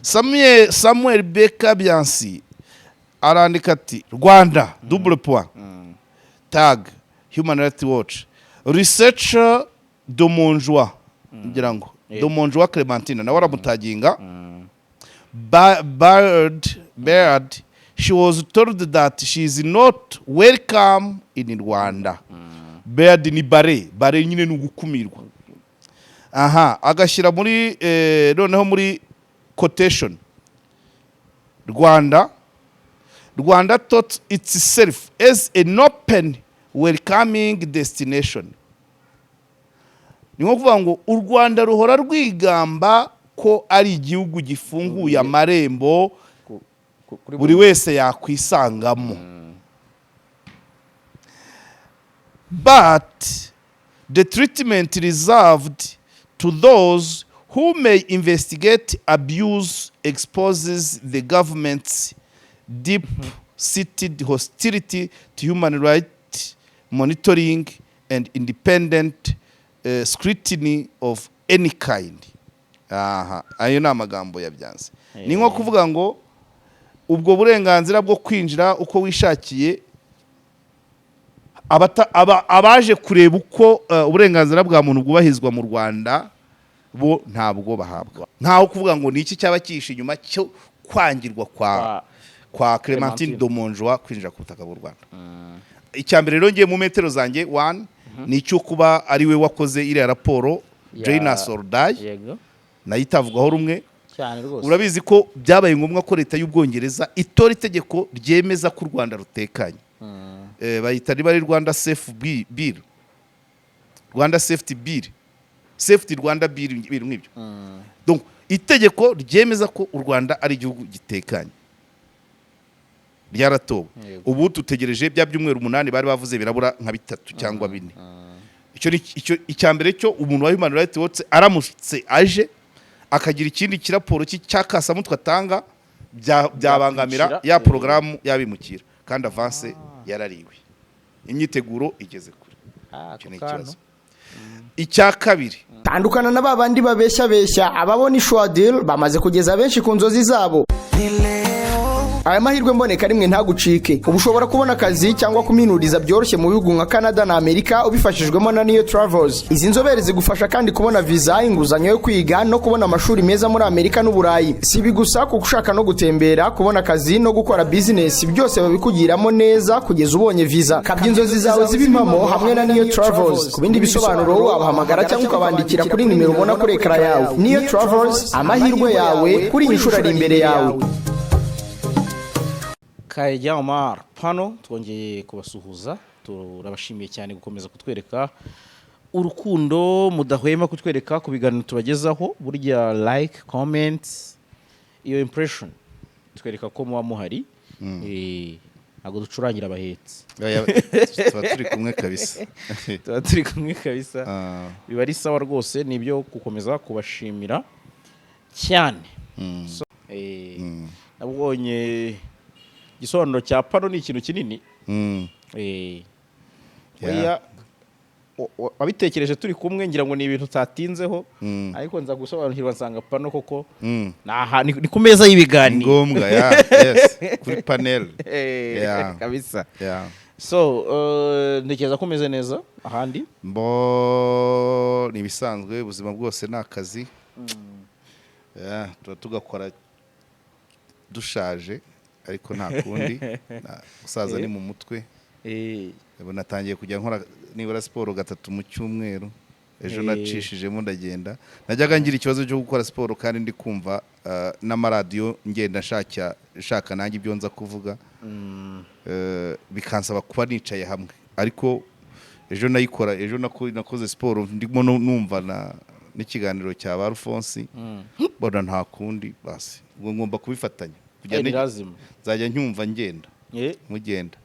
Samuel Beka Byansi arandika ati Rwanda double point tag Human Rights Watch researcher Domonjwa ngira ngo Domonjwa Clementine nawe aramutaginga Bird she was told that she is not welcome in Rwanda. Bird ni bare nyine nugukumirwa. Aha agashyira muri noneho muri quotation Rwanda thought itself as an open welcoming destination. Ni nko kuvuga ngo u Rwanda ruhora rwigamba ko ari igihugu gifunguye amarembo buri wese yakwisangamo. But the treatment reserved to those who may investigate abuse exposes the government's deep-seated hostility to human rights monitoring and independent scrutiny of any kind. Ayo ni amagambo ya Byansi. Ni nko kuvuga ngo ubwo burenganzira bwo kwinjira uko wishakiye abaje kureba uko uburenganzira bwa muntu bwubahizwa mu Rwanda bo ntabwo bahabwa. Ntaho kuvuga ngo niki cyaba kishe inyuma cyo kwangirwa kwa Clementine Domonjwa kwinjira ku butaka bw'u Rwanda. Icyambere rero ngiye mu metero zanjye 1 ni cyo kuba ari we wakoze ile raporo Jaina Sordai nayitavugwaho rumwe cyane rwose. Urabizi ko byabaye ngombwa ko leta y'Ubwongereza itora itegeko ryemeza ko u Rwanda rutekanye. Bayita riba ari Rwanda Safe Bill. Rwanda Safety Bill. Safety Rwanda Bill nk'ibyo. Donc itegeko ryemeza ko u Rwanda ari igihugu gitekanye. Ryaratowe. Ubu tutegereje bya byumweru 8 bari bavuze birabura nka 3 cyangwa 4. Icyo icyambere cyo umuntu wa Human Rights Watch aramutse aje akagira ikindi kiraporo cyakasa mutwe atanga byabangamira ya programu yabimukira kandi avance yarariwe. Imyiteguro igeze kure. Cyo ni ikibazo. Icya kabiri tandukana na babandi babeshya ababona ishwadil bamaze kugeza benshi ku nzozi zabo. Aya mahirwe mboneka rimwe ntagucike. Ubushobora kubona akazi cyangwa kuminuriza byoroshye mu bihugu nka Canada na Amerika ubifashijwemo na Neo Travels. Izi nzobere zigufasha kandi kubona visa, inguzanyo yo kwiga no kubona amashuri meza muri Amerika n'Uburayi. Si bigusa kuko ushaka no gutembera, kubona akazi no gukora business byose babikugiramo neza kugeza ubonye visa. Kabya inzozi zawe zibimamo hamwe na Neo Travels. Ku bindi bisobanuro wabahamagara cyangwa ukabandikira kuri nimero ubona kuri ekara yawe. Neo Travels, amahirwe yawe kuri inshuro ari imbere yawe. Kayijya Omar Pano twongeye kubasuhuza, turabashimiye cyane gukomeza kutwereka urukundo mudahwema kutwereka ku biganiro tubagezaho. Burya like, comment, iyo impression twereka ko muba muhari. Ntabwo ducurangira abahetsi. Tuba turi kumwe kabisa. Tuba turi kumwe kabisa. Biba ari sawa rwose, nibyo gukomeza kubashimira cyane. Nabonye igisobanuro cya Pano ni ikintu kinini. Wabitekereje turi kumwe ngira ngo ni ibintu tatinzeho, ariko nza gusobanukirwa nsanga Pano koko ni ku meza y'ibiganiro ngombwa. Yes, kuri panel kabisa. So ntekereza ko meze neza ahandi ni bisanzwe. Ubuzima bwose ni akazi. Tugakora dushaje ariko nta kundi. Gusaza ni mu mutwe. Natangiye kujya nkora nibura siporo 3 mu cyumweru. Ejo nacishijemo ndagenda. Najyaga ngira ikibazo cyo gukora siporo kandi ndi kumva n'amaradiyo ngenda shaka nanjye ibyo nza kuvuga. Bikansaba kuba nicaye hamwe. Ariko ejo nayikora, ejo nakoze siporo ndimo numva n'ikiganiro cya Alphonse. Bona nta kundi basi. Ubwo ngomba kubifatanya. Nzajya nyumva ngenda. Mugenda.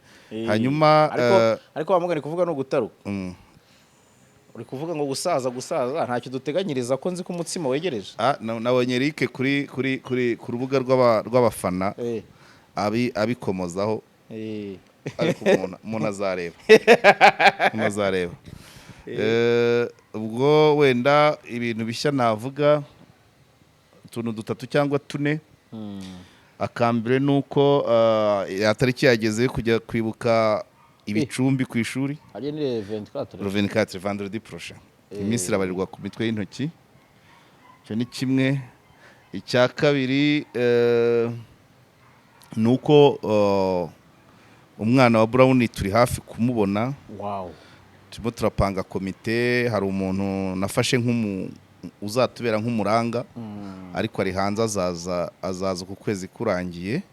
Hanyuma ariko bamugani kuvuga no gutaruka. Uri kuvuga ngo gusaza ntacyo duteganyiriza ko nzi ko umutsima wegereje. Nabonye Eric kuri ku rubuga rw'abafana abikomozaho. Ariko umuntu azareba. Ubwo wenda ibintu bishya navuga utuntu dutatu cyangwa tune. Akambere nuko ya tariki yageze kujya kwibuka ibicumbi ku ishuri. Hariya ni 24. Le 24 vendredi prochain. Iminsi irabarirwa ku mitwe y'intoki. Cyo ni kimwe. Icya kabiri nuko umwana wa Brown turi hafi kumubona. Wow. Turimo turapanga komite, hari umuntu nafashe uzatubera nk'umuranga, ariko ari hanze azaza ku kwezi kurangiye,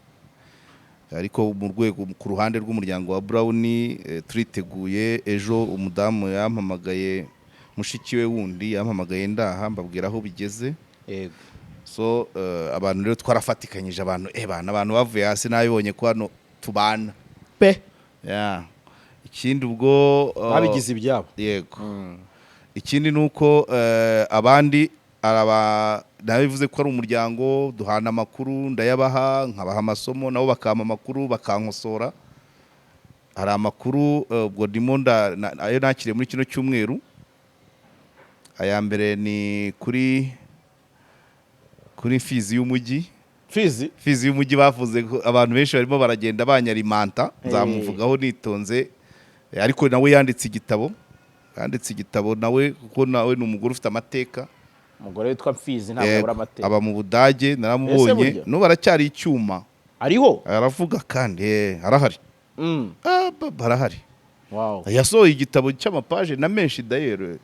ariko mu rwego ku ruhande rw'umuryango wa Brown turiteguye. Ejo umudamu yampamagaye, mushiki we wundi yampamagaye ndaha mbabwira aho bigeze. Yego. So abantu rero twarafatikanyije, abantu bavuye hasi nabibonye ko hano tubana pe. Ikindi ubwo babigize ibyabo. Yego. Ikindi nuko abandi nabivuze ko ari umuryango, duhana amakuru, ndayabaha, nkabaha amasomo, nabo bakampa amakuru bakankosora. Hari amakuru ubwo ndimo ayo nakiriye muri kino cyumweru. Aya mbere ni kuri Fizi y'umujyi. Fizi y'umujyi bavuze ko abantu benshi barimo baragenda banyarimanta, nzamuvugaho nitonze, ariko nawe yanditse igitabo nawe, kuko nawe ni umugore ufite amateka. Umugore witwa Fizi ntabwo abura amateka. Aba mu Budage, naramubonye, no baracyari icyuma. Ariho aravuga kandi arahari. Barahari. Wow. Yasohoye igitabo cy'amapaje na menshi d'ailleurs,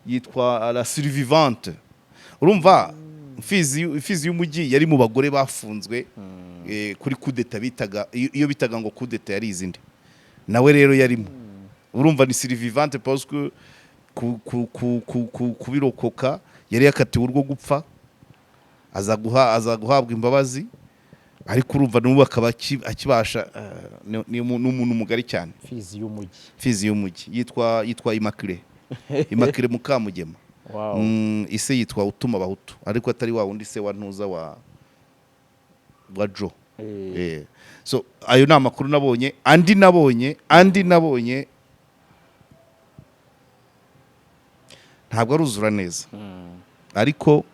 yitwa La Survivante. Urumva Fizi y'umujyi yari mu bagore bafunzwe kuri kudeta iyo bitaga ngo kudeta yari izindi. Nawe rero yarimo. Urumva ni Survivante parce que kubirokoka yari yakatiwe urwo gupfa, aza guhabwa imbabazi, ariko urumva n'ubu akaba akibasha. Ni umuntu mugari cyane. Fizi y'umujyi yitwa Immaculée Mukamugema. Wow. Ise yitwa Utuma Bahutu, ariko atari wa wundi se wa ntuza wa Joe. So ayo ni amakuru nabonye. Andi nabonye ntabwo aruzura neza, ariko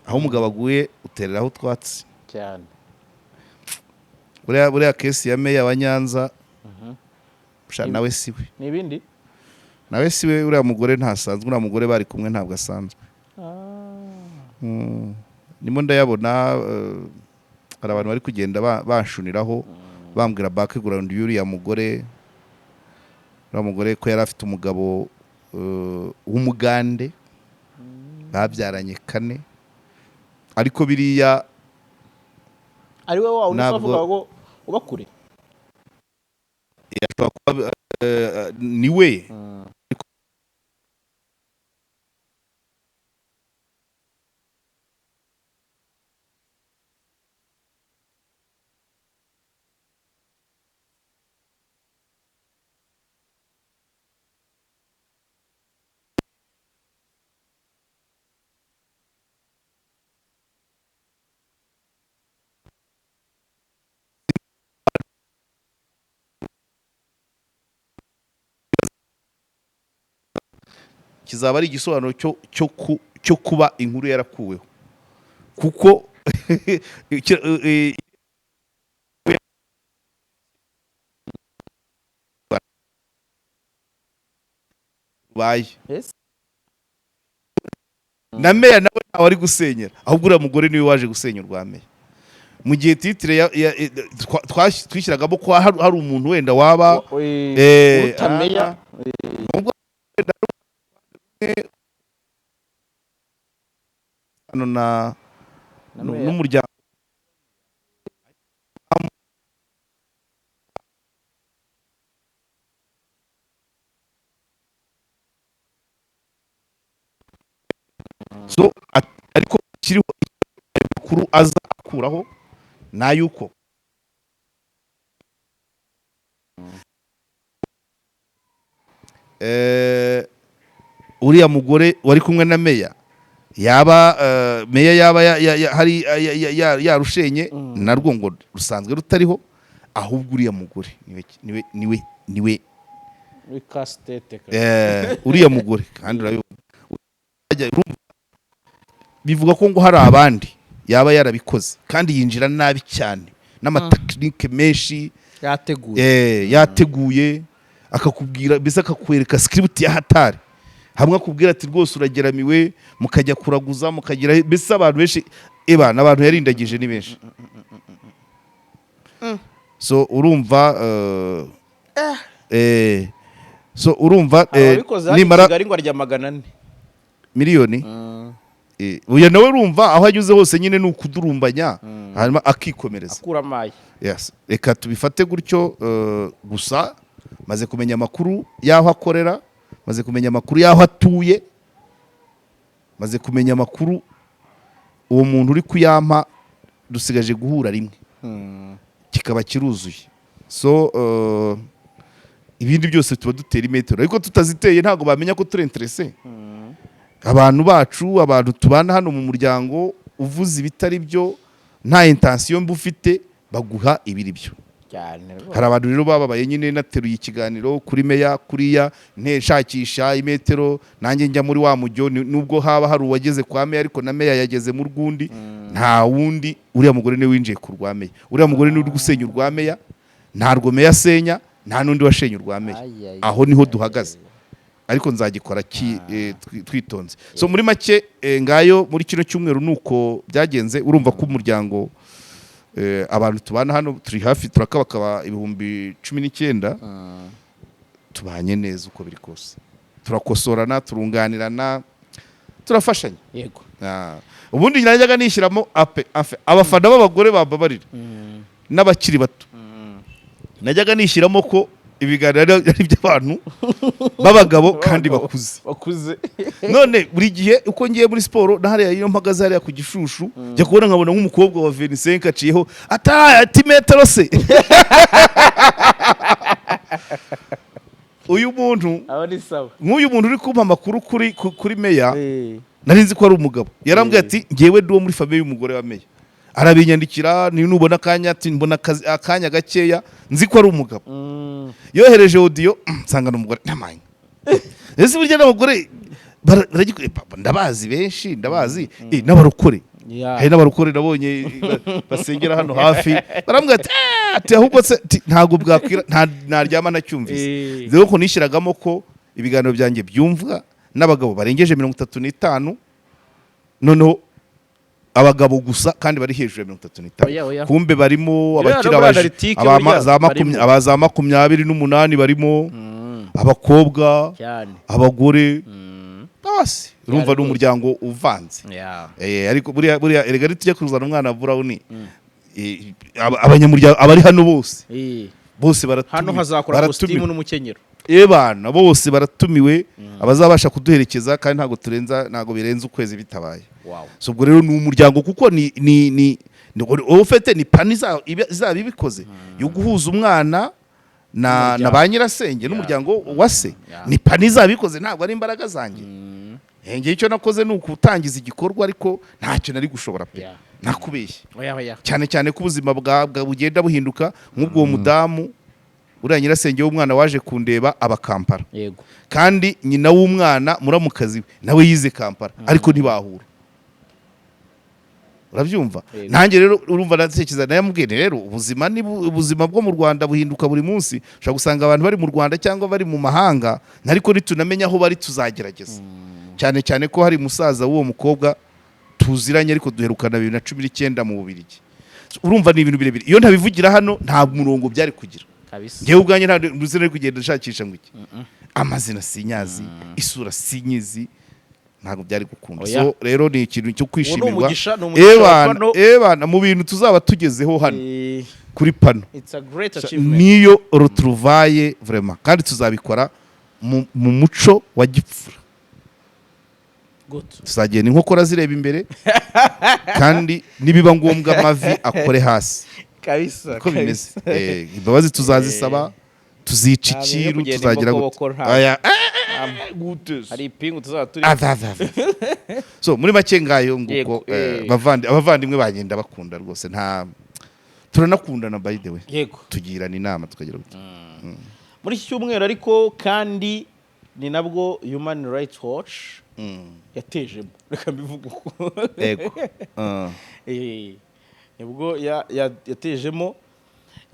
aho umugabo aguye utereraho utwatsi cyane. buriya kesi ya meya wa Nyanza, nawe siwe n'ibindi, nawe siwe. Uriya mugore ntasanzwe, uriya mugore bari kumwe ntabwo asanzwe. Nimo ndayabona, hari abantu bari kugenda banshuniraho bambwira background y'uriya mugore. Uriya mugore ko yari afite umugabo w'umugande, babyaranye 4, ariko biriya ari we wa unavuga ngo ubakure. Ni we. Kizaba ari igisobanuro cyo kuba inkuru yarakuweho, kuko baye na meya nawe ntawe ari gusenyera, ahubwo uriya mugore niwe waje gusenya urwa meya. Mu gihe titire twishyiragamo ko hari umuntu wenda waba utameya n'umuryango so ariko kiriho makuru aza akuraho nayuko uriya mugore wari kumwe na meya yaba meya yaba hari yarushenye narwo ngo rusanzwe rutariho, ahubwo uriya mugore niwe castete uriya mugore kandi urabibona bivuga ko ngo hari abandi yaba yarabikoze kandi yinjira nabi cyane n'amatekinike menshi yateguye akakubwira mbese akakwereka script ya hatari hamwe akubwira ati rwose urageramiwe mukajya kuraguza mukagira mbese abantu benshi n'abantu yarindagije ni benshi so urumva nimara Kigali ngo arya 400 miliyoni uya nawe urumva aho anyuze hose nyine ni ukudurumbanya hanyuma akikomereza akuramaye. Yes, reka tubifate gutyo gusa maze kumenya amakuru y'aho akorera, maze kumenya amakuru y'aho atuye, maze kumenya amakuru uwo muntu uri kuyampa dusigaje guhura rimwe kikaba kiruzuye. So ibindi byose tuba dutera imetero ariko tutaziteye ntago bamenya ko turi interesse. Abantu bacu, abantu tubana hano mu muryango uvuze ibitari byo nta intention mbi ufite baguha ibiri byo. Hari abantu rero bababaye nyine nateruye ikiganiro kuri meya kuriya nteshakisha imetero nanjye njya muri wa mujyo nubwo haba hari uwageze kwa meya ariko na meya yageze mu rwundi nta wundi uriya mugore ne winjiye ku rwa meya. Uriya mugore ni uri gusenya urwa meya nta rwo meya senya nta nundi washenye urwa meya. Aho niho duhagaze. Ariko nzagikora twitonze. So muri make ngayo muri kino cyumweru nuko byagenze urumva ko umuryango abantu tubana hano turi hafi turakabakaba 19,000 tubanye neza uko biri kose. Turakosorana, turunganirana, turafashanya. Yego. Ubundi najyaga nishyiramo abafana b'abagore bababarira n'abakiri bato. Najyaga nishyiramo ko ibiganiro ari by'abantu b'abagabo kandi bakuze. None buri gihe uko ngiye muri siporo nahariya iyo mpagaze hariya ku gishushu jya kubona nkabona nk'umukobwa wa 25 aciyeho ati metero se. Uyu muntu nk'uyu muntu uri kumpa amakuru kuri meya nari nzi ko ari umugabo. Yarambwiye ati ngewe ndi uwo muri famille y'umugore wa meya. Arabinyandikira nubona akanya ati mbona akanya gakeya nzi ko ari umugabo. Yohereje audio nsanga n'umugore ntamanye. Ese burya n'abagore baragikore papa ndabazi benshi ndabazi n'abarokore. Hari n'abarokore nabonye basengera hano hafi barambwira ati ahubwo se ntago bwakwira ntaryama nacyumvise. Rero ko nishyiragamo ko ibiganiro byanjye byumvwa n'abagabo barengeje 35 noneho abagabo gusa kandi bari hejuru ya 35. Kumbe barimo abakira abaza 28 barimo abakobwa abagore basi urumva ni umuryango uvanze. Ariko buriya erega ritujya kuzana umwana Brown abanyamuryango abari hano bose baratumiwe. Hano hazakora costume n'umukenyero. Bana bose baratumiwe abazabasha kuduherekeza kandi ntago birenze ukwezi bitabaye. So ubwo rero ni umuryango kuko ni ufite ni pani izaba ibikoze yo guhuza umwana na ba nyirasenge n'umuryango wa se. Ni pani izaba ibikoze ntabwo ari imbaraga zanjye. Ngiye icyo nakoze ni ukutangiza igikorwa ariko ntacyo nari gushobora pe nakubeshye. Cyane cyane ko ubuzima bugenda buhinduka nk'ubwo mudamu uriya nyirasenge w'umwana waje kundeba aba Kampala. Kandi nyina w'umwana muramukazi nawe yize Kampala ariko ntibahura. Urabyumva? Nanjye rero urumva natekereza nayamubwiye rero ubuzima bwo mu Rwanda buhinduka buri munsi. Ushaka gusanga abantu bari mu Rwanda cyangwa bari mu mahanga ariko nitunamenya aho bari tuzagerageza. Cyane cyane ko hari musaza w'uwo mukobwa tuziranye ariko duherukana 2019 mu Bubiligi. Urumva ni ibintu birebire. Iyo ntabivugira hano nta murongo byari kugira. Ngewe ubwanjye nta nduzina ari kugenda nshakisha ngo iki. Amazina sinyazi, isura sinyizi. Ntabwo byari gukunda. So rero ni ikintu cyo kwishimirwa. Ebana mu bintu tuzaba tugezeho hano kuri pano. Niyo retrouvaille vraiment kandi tuzabikora mu muco wa gipfura. Tuzagenda inkokora zireba imbere kandi nibiba ngombwa amavi akore hasi. Kabisa. Ko bimeze. Imbabazi tuzazisaba tuzica ikiru tuzagira hari ipingu tuzaturi. So muri make ngayo nguko abavandimwe bagenda bakunda rwose nta turanakundana by the way. Tugirana inama tukagira gute. Muri iki cyumweru ariko kandi ni nabwo Human Rights Watch yatejemo, reka mbivuge uko. Yego. Nibwo yatejemo,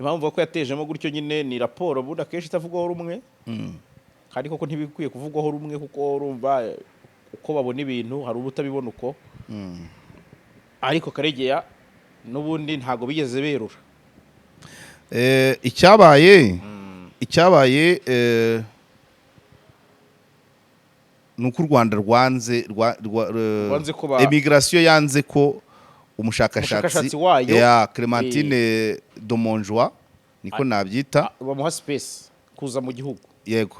impamvu ko yatejemo gutyo nyine ni raporo buda kenshi itavugwaho rumwe, kandi koko ntibikwiye kuvugwaho rumwe kuko urumva uko babona ibintu hari ubutabibona uko, ariko Karegeya n'ubundi ntago bigeze berura. Icyabaye nuko u Rwanda rwanze emigration yanze ko umushakashatsi wayo ya Clémentine Domonjwa niko nabyita bamuha space kuza mu gihugu. Yego.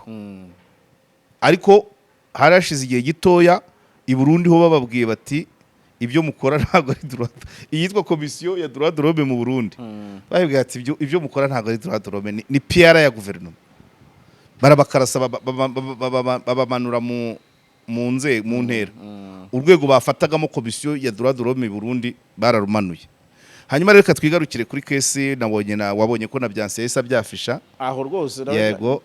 Ariko harashize igihe gitoya i Burundi ho bababwiye bati ibyo mukora ntabwo ari droit, iyitwa komisiyo ya droit de l'homme mu Burundi bababwiye ati ibyo mukora ntabwo ari droit de l'homme, ni PR ya guverinoma. Barabakarasa babamanura mu ntera. Urwego bafatagamo komisiyo ya droit de l'homme mu Burundi bararumanuye. Hanyuma reka twigarukire kuri kesi wabonye ko na Byanse yesa byafisha aho rwose. Yego.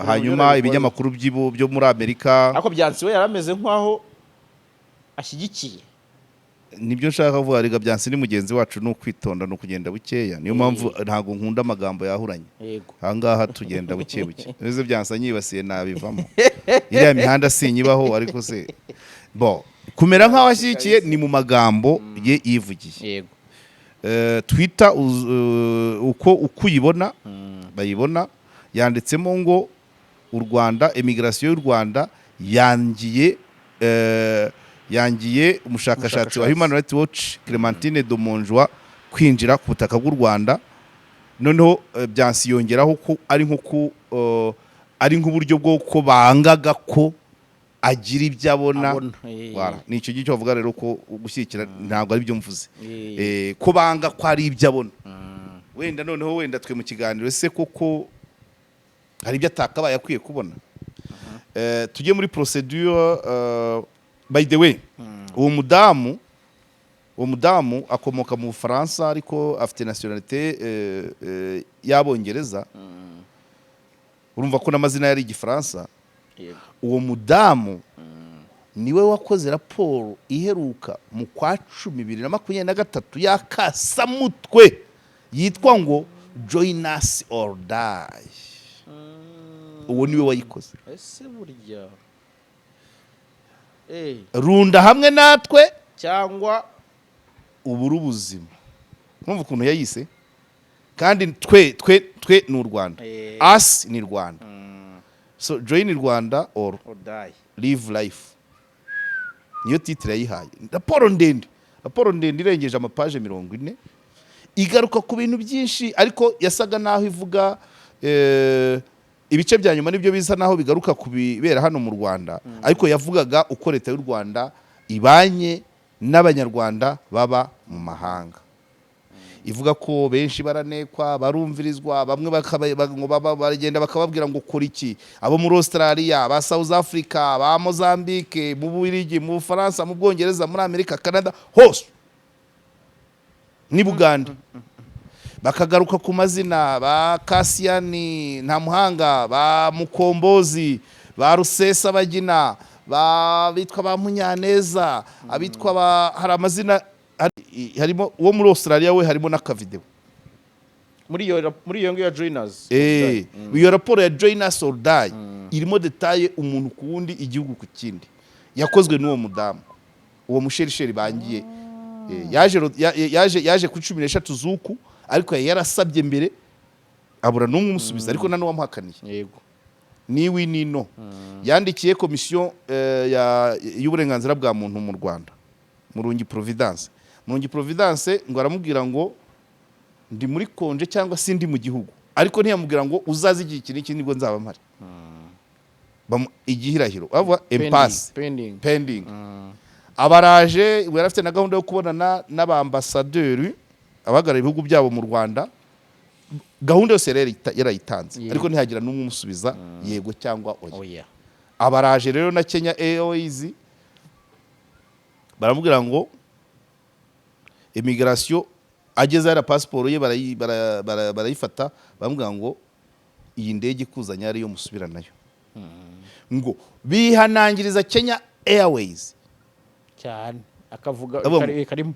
Hanyuma ibinyamakuru byo muri Amerika, ako Byanse we yarameze nk'aho ashyigikiye. Nibyo nshaka kuvuga, rega Byanse ni mugenzi wacu, no kwitonda no kugenda bukeya, niyo mpamvu ntago nkunda amagambo yahuranye. Yego. Ahangaha tugenda buke buke. Nizo Byanse anyibasiye nabivamo. Iriya mihanda sinyibaho, ariko se kumera nk'aho ashyigikiye ni mu magambo ye yivugiye. Yego. Twitter uko uyibona bayibona yanditsemo ngo u Rwanda, emigration y'u Rwanda yangiye umushakashatsi wa Human Rights Watch Clémentine Domonjwa kwinjira ku butaka bw'u Rwanda. Noneho Byansi yongeraho ko ari nk'uburyo bwo ko bangaga ko agira ibyo abona. Ni icyo gihe cyo bavuga rero ko gushyikira ntabwo ari byo mvuze, ko banga ko ari ibyo abona. Wenda noneho wenda twe mu kiganiro se koko hari ibyo atakabaye akwiye kubona. Tujye muri procedure. By the way, uwo mudamu akomoka mu Bufaransa ariko afite nationalité y'Abongereza. Urumva ko n'amazina yari igifaransa. Uwo mudamu niwe wakoze raporo iheruka mu kwa 2023 y'akasamutwe yitwa ngo Join Us or Die. Uwo niwe wayikoze. Ese burya runda hamwe natwe cyangwa uburu ubuzima. Numva ukuntu yayise, kandi twe ni u Rwanda, us ni Rwanda. So join Rwanda or die, live life, niyo titre yayihaye. Raporo ndende irengeje amapaje 40, igaruka ku bintu byinshi, ariko yasaga naho ivuga ibice bya nyuma nibyo biza naho bigaruka kubibera hano mu Rwanda. Ariko yavugaga uko leta y'u Rwanda ibanye n'abanyarwanda baba mu mahanga. Ivuga ko benshi baranekwa, barumvirizwa, bamwe bagenda bakababwira ngo kora iki. Abo muri Australia, ba South Africa, ba Mozambique, mu Bubiligi, mu Faransa, mu Bwongereza, muri Amerika, Canada, hose ni Buganda. Bakagaruka ku mazina ba Kasiyani Ntamuhanga, ba Mukombozi, ba Rusesabagina, bitwa ba Munyaneza, abitwa hari amazina, harimo uwo muri Australia we harimo n'akavideo muri iyo ngiyo ya Join Us. Iyo raporo ya Join Us or Die irimo detaye umuntu ku wundi, igihugu ku kindi, yakozwe n'uwo mudamu, uwo musherisheri bangiye. Yaje ku 13 z'uku, ariko yarasabye mbere abura n'umwe umusubiza, ariko nano wamuhakaniye. Yego. Niwi nino yandikiye komisiyo y'uburenganzira bwa muntu mu Rwanda, Murungi Providence ngo aramubwira ngo ndi muri konje cyangwa sindi mu gihugu, ariko ntiyamubwira ngo uzaze igihe iki n'iki nibwo nzaba mpari. Igihirahiro bavuga impasse pending. Abaraje we yarafite na gahunda yo kubonana n'abambasaderi abahagarariye ibihugu byabo mu Rwanda. Gahunda yose yarayitanze, ariko ntihagira n'umwe umusubiza yego cyangwa oya. Abaraje rero na Kenya Airways baramubwira ngo immigration ageze ara passport ye barayifata, baramubwira ngo iyi ndege ikuzanya ari yo musubira nayo. ngo bihanangiriza Kenya Airways cyane akavuga Abo- karimo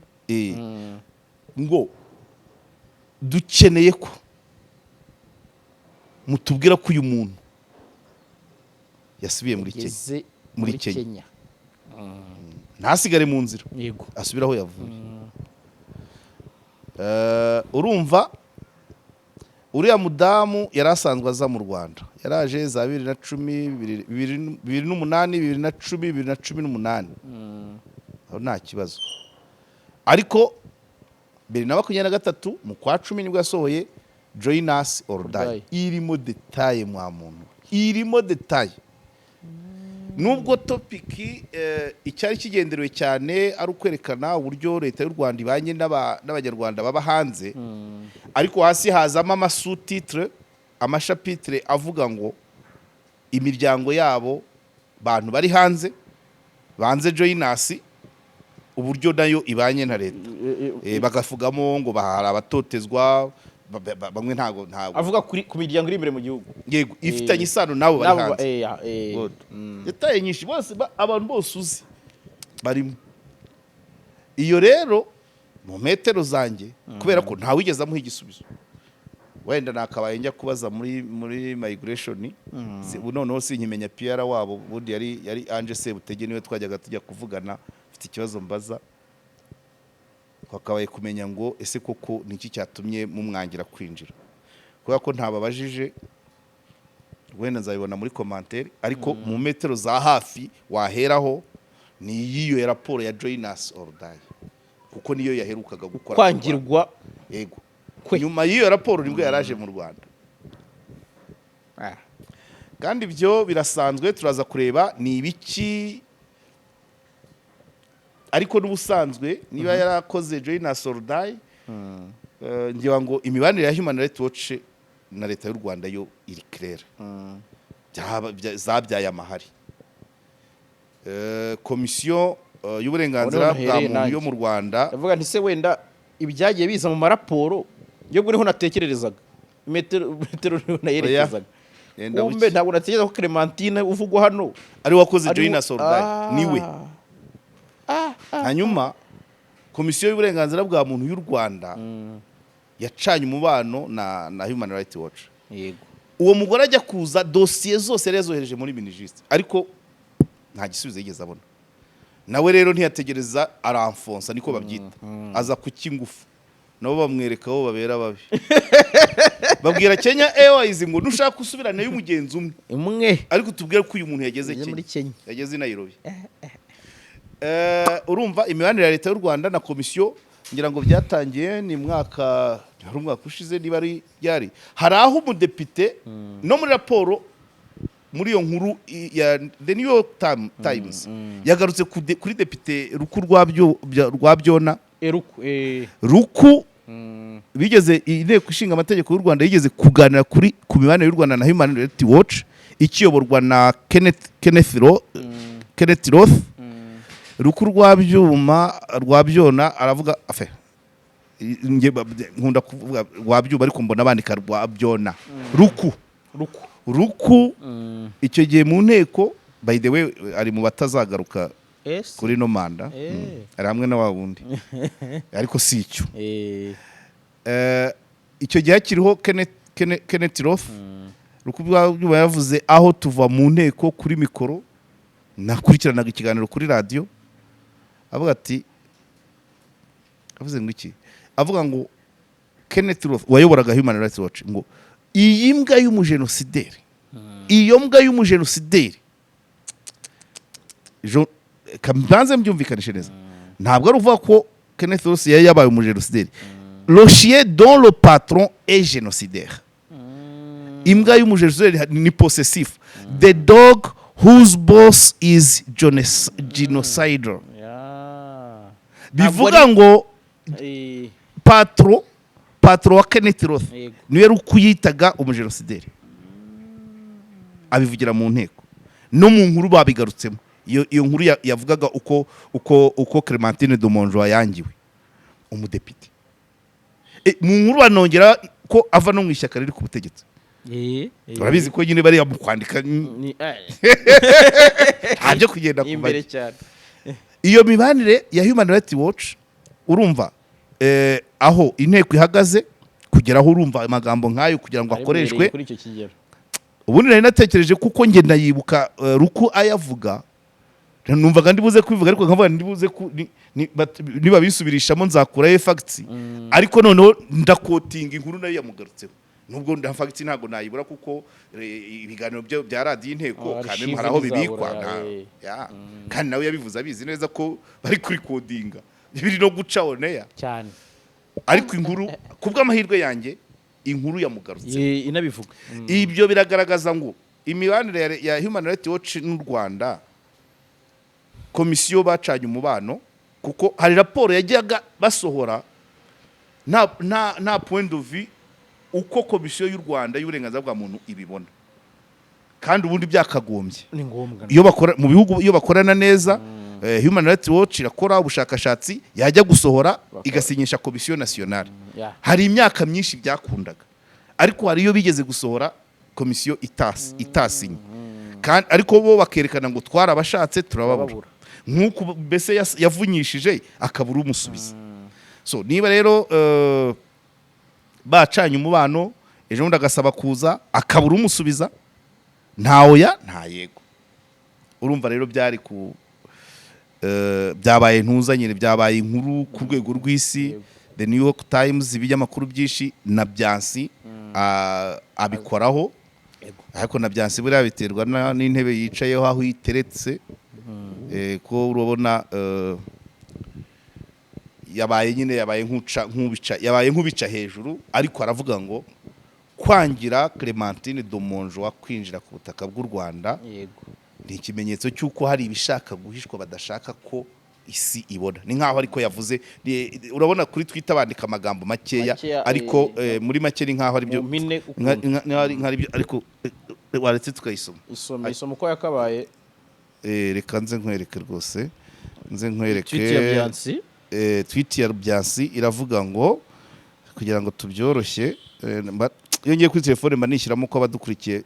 ngo dukeneye ko mutubwira ko uyu muntu yasubiye muri Kenya yageze muri muri Kenya. Kenya ntasigare mu nzira yego asubira aho yavuye. Urumva uriya mudamu yari asanzwe aza mu Rwanda, yaraje za 2010 2008 2010 2018 aho nta kibazo, ariko 2023 mu kwa 10 nibwo yasohoye Join Us or Die. Irimo detaye mwa muntu, irimo detaye. Nubwo topiki icyari kigenderewe cyane ari ukwerekana uburyo leta y'u Rwanda ibanye n'abanyarwanda baba hanze, ariko hasi hazamo amasutitre, amashapitre avuga ngo imiryango yabo bantu bari hanze banze Join Us uburyo nayo ibanye na leta, bagafugamo ngo bahara abatotezwa bamwe ntago avuga ku miryango iri imbere mu gihugu, yego ifitanye isano nabo bari hanze. Good. Detaye nyinshi bose abantu bose uzi barimo. Iyo rero mu metero zanjye kubera ko nta wigeze amuha igisubizo, wenda nakabaye njya kubaza muri migration noneho sinkimenya PR wabo bundi yari Ange Sebutege niwe twajyaga tujya kuvugana mfite ikibazo mbaza, twakabaye kumenya ngo ese koko niki cyatumye mumwangira kwinjira, kubera ko ntababajije wenda nzabibona muri commentaire, ariko mu metero za hafi waheraho ni yiyo raporo ya Join Us or Die, kuko niyo yaherukaga gukora kwangirwa. Yego, nyuma y'iyo raporo nibwo yaraje mu Rwanda. Kandi ibyo birasanzwe, turaza kureba ni ibiki, ariko n'ubusanzwe niba yarakoze Join Us or Die, ngira ngo imibanire ya Human Rights Watch na leta y'u Rwanda yo iri claire, zabyaye amahari. Komisiyo y'uburenganzira bwa muntu yo mu Rwanda ndavuga nti se wenda ibyagiye biza mu maraporo yo niho natekererezaga metero niho nayerekezaga, kumbe ntabwo natekereza ko Clementine uvugwa hano ari wakoze Join Us or Die niwe. Hanyuma komisiyo y'uburenganzira bwa muntu y'u Rwanda yacanye umubano na Human Rights Watch. Yego, uwo mugore ajya kuza dosiye zose yazohereje muri Minijust, ariko nta gisubizo yigeze abona. Nawe rero ntiyategereza, aramfonsa niko babyita, aza ku kingufu, nabo bamwereka aho babera babi. Babwira Kenya Airways ngo nushaka gusubirana y'umugenzi umwe, ariko tubwire ko uyu muntu yageze Kenya, yageze i Nairobi. Urumva imibanire ya leta y'u Rwanda na komisiyo ngira ngo byatangiye ni mwaka ushize niba ari yari hari aho umudepite no muri raporo muri iyo nkuru ya The New York Times yagarutse kuri depite Ruku Rwabyona Ruku bigeze inteko ishinga amategeko y'u Rwanda yigeze kuganira ku mibanire y'u Rwanda na Human Rights Watch ikiyoborwa na Kenneth Roth. Ruku Rwabyona aravuga nkunda kuvuga Rwabyuma ariko mbona bandika Rwabyona. Ruku icyo gihe mu nteko, by the way ari mu batazagaruka kuri no manda, ari hamwe na wa wundi ariko si icyo. Icyo gihe kiriho Kenneth Roth. Ruku Rwabyuma yavuze aho tuva mu nteko kuri mikoro, nakurikiranaga ikiganiro kuri radio, avuga ati avuze ngo iki, avuga ngo Kenneth Roth wayoboraga Human Rights Watch ngo iyi mbwa y'umujenosideri, iyo mbwa y'umujenosideri kambanze mbyumvikanishe neza, ntabwo ari uvuga ko Kenneth Roth yabaye umujenosideri. Le chien dont le patron est génocidaire, imbwa y'umujenosideri ni possessif, the dog whose boss is genocidal. Bivuga ngo patro wa Kenneth Roth niwe rukuyitaga umujenosideri, abivugira mu nteko no mu nkuru babigarutsemo. Iyo nkuru yavugaga uko Clementine Domonjo yangiwe umudepite, mu nkuru banongera ko ava no mu ishyaka riri ku butegetsi. urabizi ko nyine bariya mu kwandika ntabyo kugenda imbere cyane. Iyo mibanire ya Human Rights Watch urumva aho inteko ihagaze kugera aho urumva amagambo nk'ayo kugira ngo akoreshwe kuri icyo kigero. Ubundi nari natekereje kuko nge ndayibuka Ruku ayavuga numvaga ndibuze kubivuga ariko nkavuga ndibuze niba bisubirishamo nzakurayo facts ariko noneho ndakotinga inkuru nayo yamugarutseho nubwo nda facts ntago nayibura kuko ibiganiro bya radio inteko kandi haraho bibikwa kandi nawe yabivuze abizi neza ko bari kuri codinga biri no guca oneya cyane ariko inkuru kubw'amahirwe yanjye inkuru yamugarutse inabivuga. Ibyo biragaragaza ngo imibanire ya Human Rights Watch n'u Rwanda komisiyo bacanye umubano kuko hari raporo yajyaga basohora nta point of view uko komisiyo y'u Rwanda y'uburenganzira bwa muntu ibibona kandi ubundi byakagombye ni ngombwa iyo bakora mu bihugu iyo bakorana neza. Human Rights Watch irakora ubushakashatsi yajya gusohora igasinyisha komisiyo nationale. Hari imyaka myinshi byakundaga ariko hari iyo bigeze gusohora komisiyo itasinye kandi ariko bo bakerekana ngo twarabashatse turababura nk'uko mbese yavunyishije akabura umusubiza. So niba rero bacanye umubano ejo bundi agasaba kuza akabura umusubiza ntaoya nta yego urumva rero byari ku byabaye ntuzanyire byabaye inkuru ku rwego rw'isi. The New York Times ibijyamakuru byinshi na Byansi abikoraho ariko na Byansi buriya biterwa n'intebe yicayeho aho iteretse ko urabona yabaye nk'ubica hejuru ariko aravuga ngo kwangira Clémentine Domonjo kwinjira ku butaka bw'u Rwanda ni ikimenyetso cy'uko hari ibishaka guhishwa badashaka ko isi ibona. Ni nkaho ariko yavuze urabona kuri Twitter bandika amagambo makeya ariko muri make ni nkaho ari byo ariko waretse tukayisoma isoma uko yakabaye. Reka nze nkwereke rwose tweet ya Byansi iravuga ngo kugira ngo tubyoroshye iyo ngiye kuri telefone mba nishyiramo ko abadukurikiye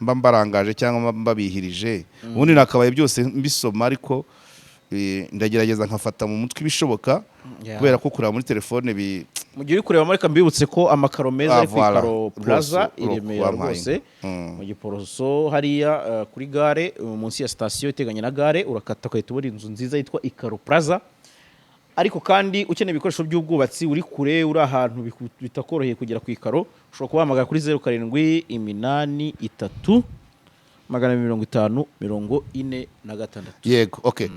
mba mbarangaje cyangwa mbabihirije ubundi nakabaye byose mbisoma ariko ndagerageza nkafata mu mutwe ibishoboka kubera ko kureba muri telefone mu gihe uri kureba muri kambibutse ko amakaro meza ari ku Ikaro Plaza iremera rwose mu Giporoso hariya kuri gare munsi ya station iteganye na gare urakata ukahita ubona inzu nziza yitwa Ikaro Plaza ariko kandi ukeneye ibikoresho by'ubwubatsi uri kure uri ahantu bitakoroheye kugera ku Ikaro ushobora kubahamagara kuri 0783 250 yego. Okay.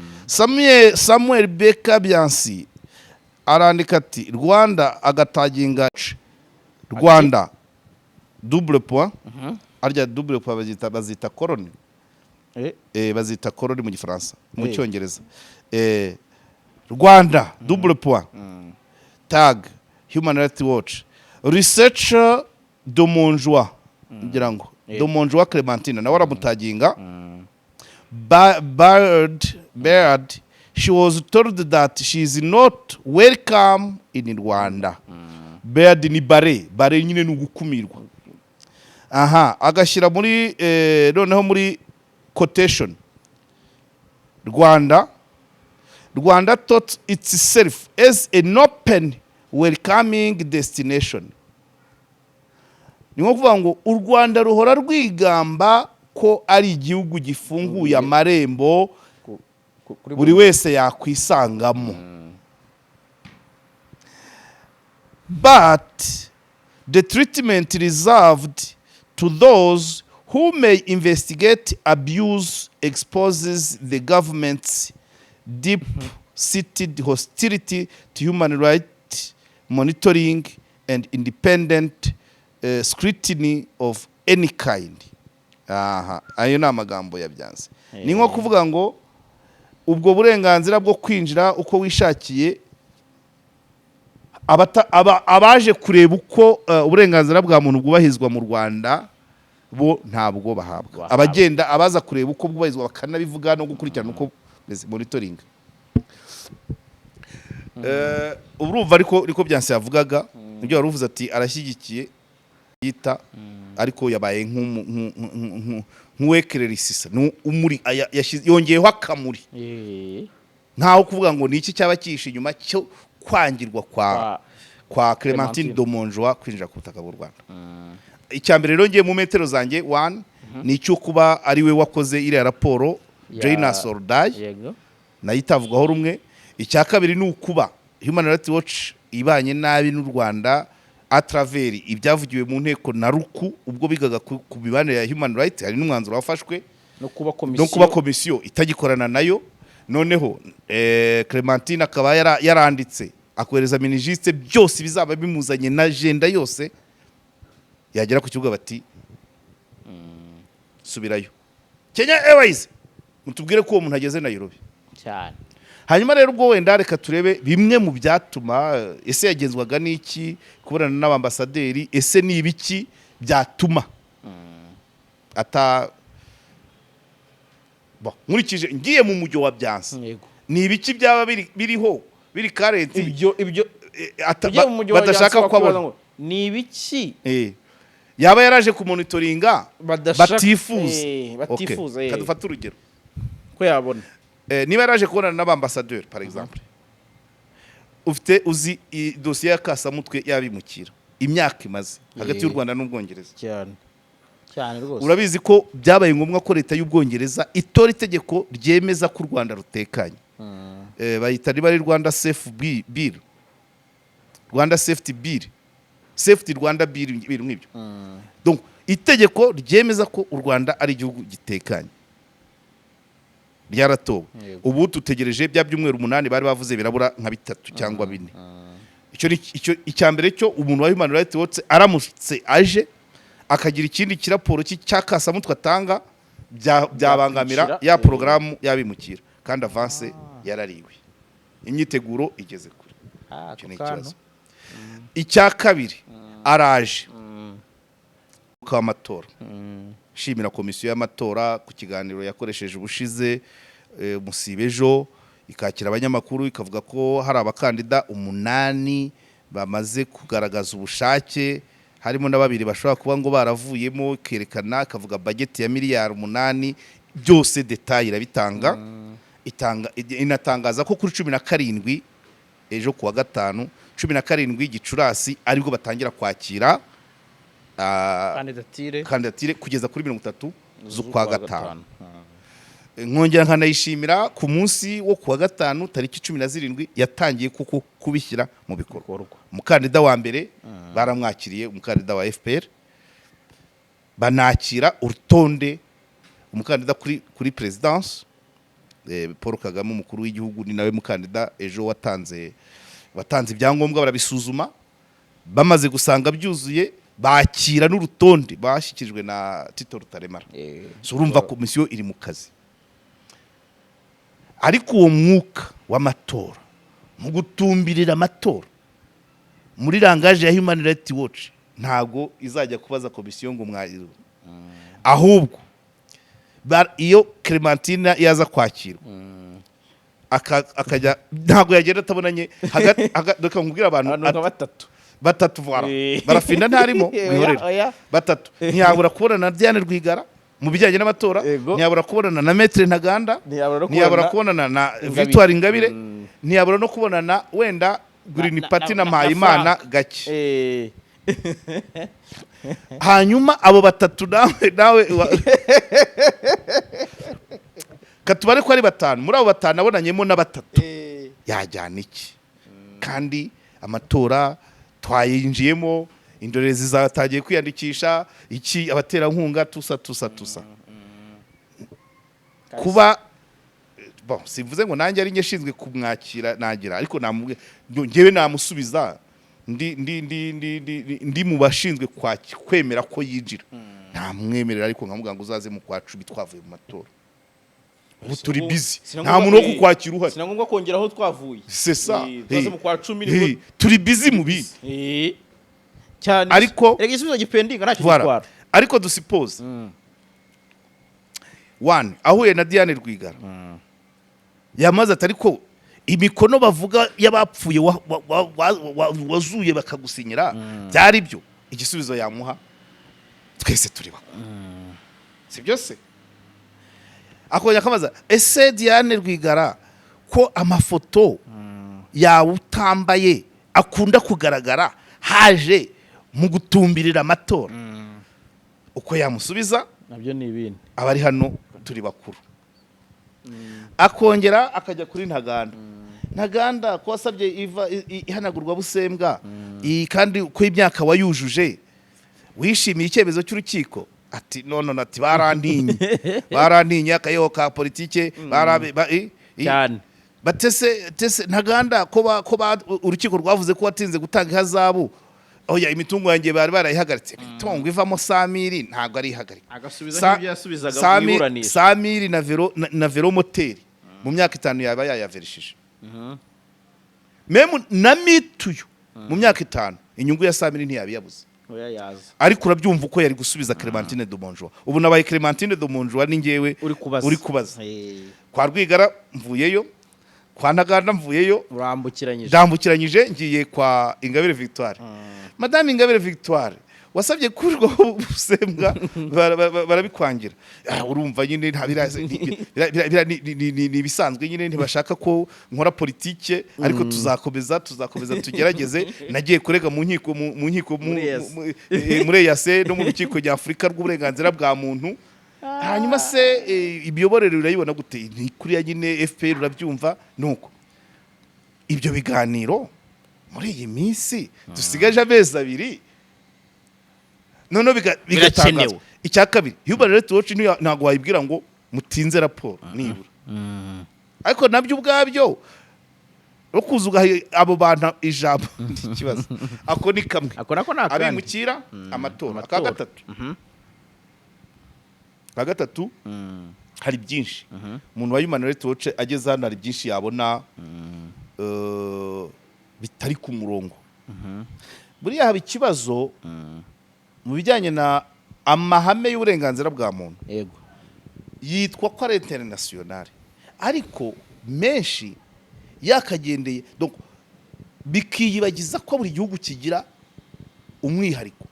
Samuel Beka Byansi arandika ati Rwanda agataginga Rwanda double point arya double point bazita colony bazita colony mu Gifaransa mu Cyongereza Rwanda double point tag Human Rights Watch researcher Domonjo ngira ngo Domonjo Clémentine nawe aramutaginga Baird she was told that she is not welcome in Rwanda. Baird ni bare nyine n'ugukumirwa agashyira muri noneho muri quotation Rwanda thought itself as an open welcoming destination. Ni nko kuvuga ngo u Rwanda ruhora rwigamba ko ari igihugu gifunguye amarembo buri wese yakwisangamo. But the treatment reserved to those who may investigate abuse exposes the government's deep-seated hostility to human rights monitoring and independent scrutiny of any kind. Ayo ni amagambo ya Byansi. Ni nko kuvuga ngo ubwo burenganzira bwo kwinjira uko wishakiye abaje kureba uko uburenganzira bwa muntu bwubahizwa mu Rwanda bo ntabwo bahabwa. Abagenda abaza kureba uko bwubahizwa bakanabivuga no gukurikirana uko monitoring. Urumva ariko Byansi yavugaga ibyo yaruvuze ati arashyigikiye yita ariko yabaye nk'uwekererisisa umuri yongeyeho akamuri ntaho kuvuga ngo ni iki cyaba kishe inyuma cyo kwangirwa kwa Clementine Domonjwa kwinjira ku butaka bw'u Rwanda. Icyambere rero ngiye mu metero zanjye 1 ni cyo kuba ari we wakoze iriya raporo Jaina Sorday nayitavugwaho rumwe. Icya kabiri ni ukuba Human Rights Watch ibanye nabi n'u Rwanda a travers ibyavugiwe mu nteko na ruku ubwo bigaga ku bibanire ya human rights. Hari n'umwanzuro wafashwe no kuba komisiyo itagikorana nayo. Noneho Clementine akaba yaranditse akohereza minijiste byose bizaba bimuzanye na agenda yose. Yagera ku kibuga bati subirayo Kenya Airways mutubwire ko uwo muntu ageze Nairobi cyane. Hanyuma rero ubwo wenda reka turebe bimwe mu byatuma ese yagenzwaga n'iki kuburana n'abambasaderi, ese ni ibiki byatuma nkurikije ngiye mu mujyo wa byansi ni ibiki byaba biriho biri current ibyo badashaka kwabona ni ibiki yaba yaraje ku monitoringa batifuza kadufata urugero ko yabona niba yaraje kubonana n'abambasaderi par exemple ufite uzi dosiye ya Kasamutwe yabimukira imyaka imaze hagati y'u Rwanda n'Ubwongereza cyane rwose. Urabizi ko byabaye ngombwa ko leta y'Ubwongereza itora itegeko ryemeza ko u Rwanda rutekanye. Bayita riba ari Rwanda Safe Bill, Rwanda Safety Bill, Safety Rwanda Bill nk'ibyo. Donc itegeko ryemeza ko u Rwanda ari igihugu gitekanye ryaratowe. Ubu tutegereje bya byumweru 8 bari bavuze birabura nka 3 cyangwa 4. Icyo icyambere cyo umuntu wa Human Rights Watch aramutse aje akagira ikindi kiraporo cy'Akasamutwe atanga byabangamira ya programu yabimukira kandi avance yarariwe. Imyiteguro igeze kure. Icyo ni ikibazo. Icya kabiri araje kwa matora. Shimira komisiyo y'amatora ku kiganiro yakoresheje ubushize musibejo ikakira abanyamakuru ikavuga ko hari abakandida 8 bamaze kugaragaza ubushake, harimo na 2 bashobora kuba ngo baravuyemo, kerekana kavuga budget ya miliyari 8 byose detail irabitanga. Inatangaza ko kuri 17 ejo kuwa gatanu 17 Gicurasi aribwo batangira kwakira kandidatire kugeza kuri 30 z'ukwa gatanu. Nkongera nkanayishimira ku munsi wo kuwa gatanu tariki 17 yatangiye kuko kubishyira mu bikorwa. Umukandida wa mbere baramwakiriye, umukandida wa FPR banakira urutonde umukandida kuri presidence Paul Kagame umukuru w'igihugu ni nawe mukandida ejo watanze ibyangombwa barabisuzuma bamaze gusanga byuzuye bakira n'urutonde bashyikirijwe na Tito Rutaremara. So urumva komisiyo iri mu kazi. Ariko uwo mwuka w'amatora mu gutumbirira amatora muri langaje ya Human Rights Watch ntago izajya kubaza komisiyo ngo mwariwe, ahubwo iyo Clementine yaza kwakirwa akajya ntago yagenda atabonanye doka nkubwira abantu batatu barafinda ntarimo mwihorera batatu. Ntiyabura kubonana na Diane Rwigara mu bijyanye n'amatora, ntiyabura kubonana na Maître Ntaganda, ntiyabura kubonana na Victoire Ingabire, ntiyabura no kubonana wenda Green Party na Mpayimana gake. Hanyuma abo batatu nawe katubare ko ari 5 muri abo 5 nabonanyemo na 3 yajyana iki kandi amatora twayinjiyemo indorezi zatagiye kwiyandikisha iki abaterankunga tusa kuba simvuze ngo nanjye ari nyeshinzwe kumwakira nagira ariko ngewe namusubiza ndi mu bashinzwe kwemera ko yinjira ntamwemerera ariko nkamuga ngo uzaze mu kwa 10 twavuye mu matora. Ubu turi busy nta muntu wo kukwakira uhari sinangomba kongeraho twavuye c'est ça twaze mu kwa 10 turi busy mu bi cyane ariko igisubizo gipendinga ntacyo gitwara. Ariko dusuppose one ahuye na Diane Rwigara yamaze atariko imikono bavuga y'abapfuye wazuye bakagusinyira byari byo igisubizo yamuha twese turi bakuru si byose akongera akabaza ese Diane Rwigara ko amafoto yawe utambaye akunda kugaragara haje mu gutumbirira amatora uko yamusubiza nabyo ni ibintu abari hano turi bakuru akongera akajya kuri Ntaganda ko wasabye ihanagurwa busembwa kandi ko imyaka wayujuje wishimiye icyemezo cy'urukiko ati none ati barantinye akayeho ka politike cyane batese Ntaganda ko urukiko rwavuze ko watinze gutanga ihazabu oya imitungo yanjye bari barayihagaritse imitungo ivamo Samiri ntago ari ihagarika agasubiza n'ibyo yasubizaga mwiburanisha Samiri na velomoteri mu myaka 5 yaba yayaverishije memu na mituyo mu myaka 5 inyungu ya Samiri ntiyabiyabuze ariko urabyumva uko yari gusubiza Clementine de Monjoie ubu nabaye Clementine de Monjoie ni ngewe uri kubaza kwa Rwigara mvuyeyo kwa Ntaganda mvuyeyo urambukiranyije ngiye kwa Ingabire Victoire Madame Ingabire Victoire wasabye kurwaho busembwa barabikwangira urumva nyine ni bisanzwe nyine ntibashaka ko nkora politike ariko tuzakomeza tugerageze nagiye kurega mu nkiko muri EAC no mu rukiko rya Afurika rw'uburenganzira bwa muntu hanyuma se ibiyoborero urayibona gute ni kuriya nyine FPR urabyumva nuko ibyo biganiro muri iyi minsi dusigaje amezi 2 none bigatangazwa icya kabiri Human Rights Watch ntago wayibwira ngo mutinze raporo nibura ariko nabyo ubwabyo ukuzuga abo bantu ijambo ikibazo ako ni kamwe abimukira amatora ka gatatu hari byinshi umuntu wa Human Rights Watch ageze hano hari byinshi yabona bitari ku murongo buriya haba ikibazo mu bijyanye na amahame y'uburenganzira bwa muntu yego yitwa ko ari international ariko menshi yakagendeye donc bikiyibagiza ko buri gihugu kigira umwihariko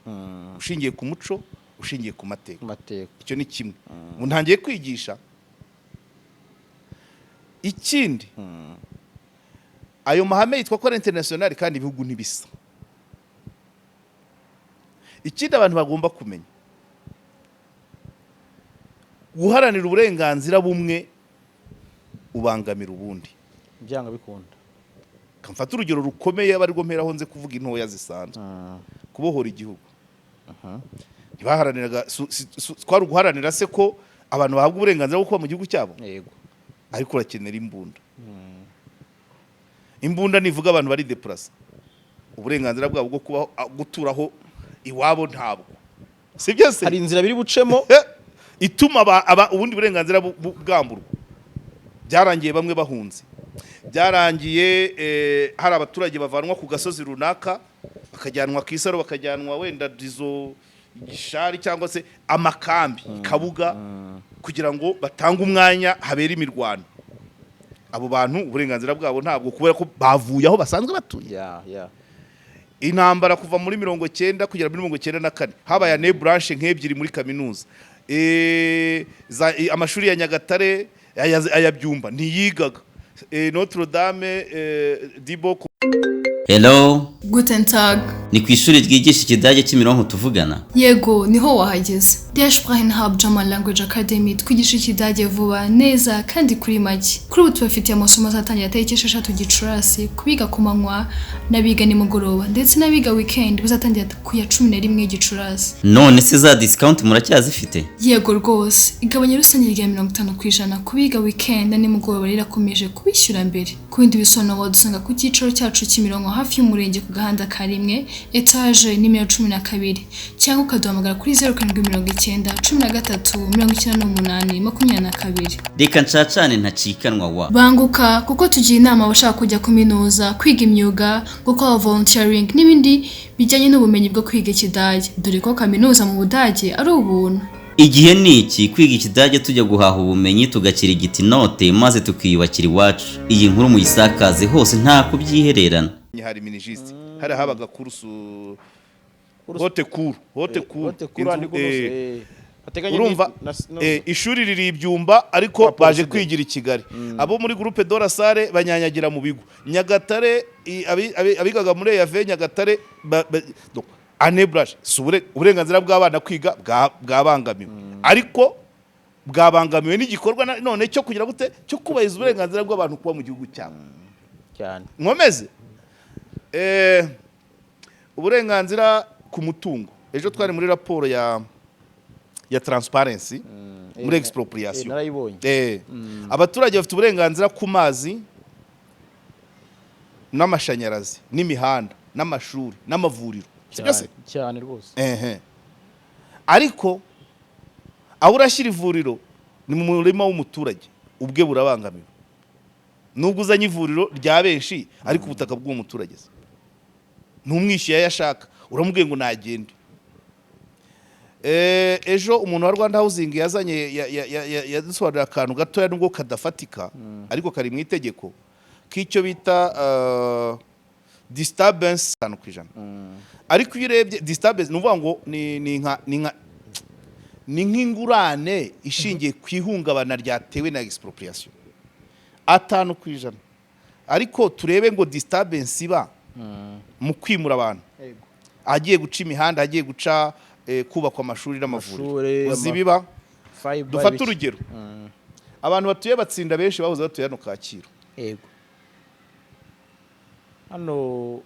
ushingiye ku muco ushingiye ku mateka icyo ni kimwe ntangiye kwigisha ikindi ayo mahame yitwa ko ari international kandi ibihugu ntibisa ikindi abantu bagomba kumenya guharanira uburenganzira bumwe ubangamira ubundi byanga bikunda kamfata urugero rukomeye abarirwo mperaho nze kuvuga intoya zisanzwe kubohora igihugu ntibaharaniraga twari guharanira se ko abantu bahabwa uburenganzira bwo kuba mu gihugu cyabo yego ariko urakenera imbunda nivuga abantu bari deplace uburenganzira bwabo bwo kuba guturaho iwabo ntabwo si byose hari inzira biri bucemo ituma ubundi burenganzira bwamburwa byarangiye bamwe bahunze byarangiye hari abaturage bavanwa ku gasozi runaka bakajyanwa ku isaro bakajyanwa wenda dizo gishari cyangwa se amakambi kabuga kugira ngo batange umwanya habera imirwano abo bantu uburenganzira bwabo ntabwo kubera ko bavuye aho basanzwe batuye intambara kuva muri 90 kugera muri 94 habaye ne branche nk'ebyiri muri kaminuza amashuri ya Nyagatare ayabyumba ntiyigaga Notre Dame Dibo. Hello. Guten Tag. Ni ku ishuri ryigisha ikidage cy'Imironko tuvugana? Yego, niho wahageze. Der Sprachenhub German Language Academy twigisha ikidage vuba neza kandi kuri make. Kuri ubu tubafitiye amasomo azatangira tariki 6 Gicurasi, kubiga ku manywa n'abiga nimugoroba ndetse n'abiga weekend bizatangira ku ya 11 Gicurasi. None se za discount muracyazifite? Yego rwose. Igabanya rusange rya 50% kubiga weekend na nimugoroba rirakomeje kubishyura mbere. Ku bindi bisobanuro wadusanga ku cyicaro cyacu cy'Imironko hafi y'umurenge ku gahanda karimwe etage nimero 12 cyangwa ukaduhamagara kuri 0793 Reka ncacane ntacikanwa wa banguka kuko tugiye inama abashaka kujya kuminuza kwiga imyuga gukora volunteering n'ibindi bijyanye n'ubumenyi bwo kwiga ikidage dore ko kaminuza mu Budage ari ubuntu. Igihe ni iki kwiga ikidage tujya guhaha ubumenyi tugakira igiti note maze tukiyubakira iwacu. Iyi nkuru muyisakaze hose nta kubyihererana. Hari minijiste hari habaga kursu hote kuru urumva ishuri riri ibyumba ariko baje kwigira i Kigali. Abo muri groupe de la Salle banyanyagira mu bigo Nyagatare, abigaga muri EAV Nyagatare anebrage uburenganzira bw'abana kwiga bwabangamiwe, ariko bwabangamiwe n'igikorwa none cyo kugira gute cyo kubahiza uburenganzira bw'abantu kuba mu gihugu cyabo cyane. Nkomeze uburenganzira ku mutungo. Ejo twari muri raporo ya transparency muri expropriation. Abaturage bafite uburenganzira ku mazi n'amashanyarazi n'imihanda n'amashuri n'amavuriro, sibyo se? Cyane rwose. Ariko aho urashyira ivuriro ni mu murima w'umuturage, ubwe burabangamiwe. Nubwo uzanye ivuriro rya benshi ariko ubutaka bw'umuturage ntumwishyuye yashaka, uramubwiye ngo nagende. Ejo umuntu wa Rwanda Housing yazanye yadusobanurira akantu gatoya nubwo kadafatika ariko kari mu itegeko k'icyo bita disturbance 5%. Ariko iyo urebye disturbance nuvuga ngo ni nk'ingurane ishingiye ku ihungabana ryatewe na expropriation 5%. Ariko turebe ngo disturbance iba mu kwimura abantu, agiye guca imihanda, agiye guca kubakwa amashuri n'amavuriro, uzibiba. Dufata urugero, abantu batuye Batsinda benshi bahoze batuye hano Kacyiru. Hano